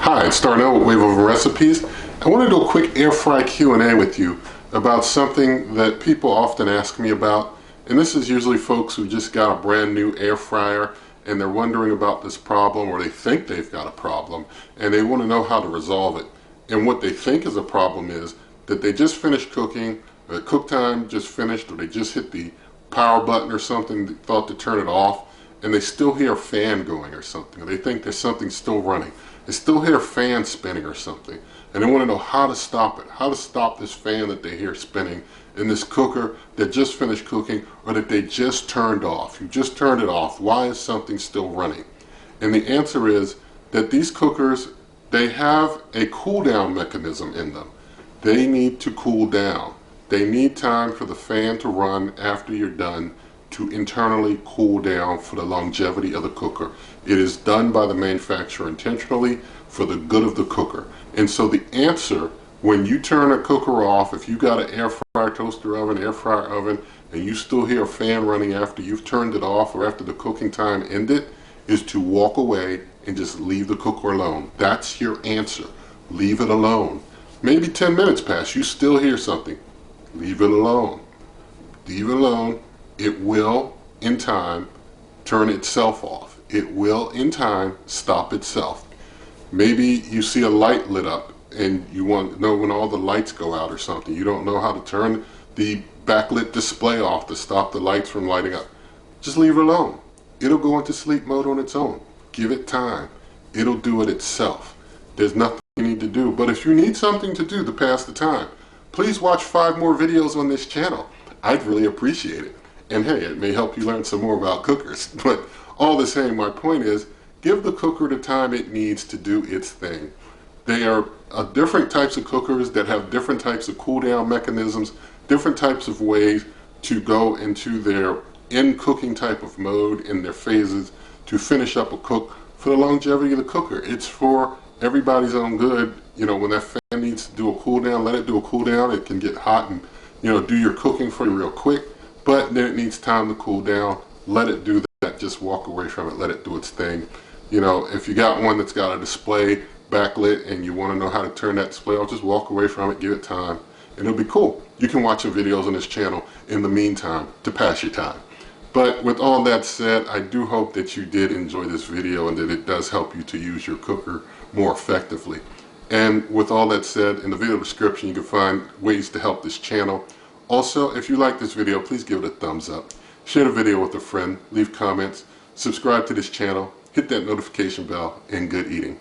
Hi, it's starting out with Wave Over Recipes. I want to do a quick air fry Q&A with you about something that people often ask me about. And this is usually folks who just got a brand new air fryer and they're wondering about this problem, or they think they've got a problem and they want to know how to resolve it. And what they think is a problem is that they just finished cooking, the cook time just finished, or they just hit the power button or something, thought to turn it off, and they still hear a fan going or something. They think there's something still running. They still hear a fan spinning or something, and they want to know how to stop it, how to stop this fan that they hear spinning in this cooker that just finished cooking or that they just turned off. You just turned it off. Why is something still running? And the answer is that these cookers, they have a cool down mechanism in them. They need to cool down. They need time for the fan to run after you're done to internally cool down for the longevity of the cooker. It is done by the manufacturer intentionally for the good of the cooker. And so the answer, when you turn a cooker off, if you got an air fryer, toaster oven, air fryer oven, and you still hear a fan running after you've turned it off or after the cooking time ended, is to walk away and just leave the cooker alone. That's your answer. Leave it alone. Maybe 10 minutes pass, you still hear something. Leave it alone. Leave it alone. It will, in time, turn itself off. It will, in time, stop itself. Maybe you see a light lit up and you want to know when all the lights go out or something. You don't know how to turn the backlit display off to stop the lights from lighting up. Just leave it alone. It'll go into sleep mode on its own. Give it time. It'll do it itself. There's nothing you need to do. But if you need something to do to pass the time, please watch 5 more videos on this channel. I'd really appreciate it. And hey, it may help you learn some more about cookers. But all the same, my point is, give the cooker the time it needs to do its thing. They are different types of cookers that have different types of cool down mechanisms, different types of ways to go into their in cooking type of mode in their phases to finish up a cook for the longevity of the cooker. It's for everybody's own good. You know, when that fan needs to do a cool down, let it do a cool down. It can get hot and, you know, do your cooking for you real quick. But then it needs time to cool down. Let it do that. Just walk away from it. Let it do its thing. You know, if you got one that's got a display backlit and you want to know how to turn that display off, just walk away from it, give it time, and it'll be cool. You can watch the videos on this channel in the meantime to pass your time. But with all that said, I do hope that you did enjoy this video and that it does help you to use your cooker more effectively. And with all that said, in the video description you can find ways to help this channel. Also, if you like this video, please give it a thumbs up. Share the video with a friend, leave comments, subscribe to this channel, hit that notification bell, and good eating.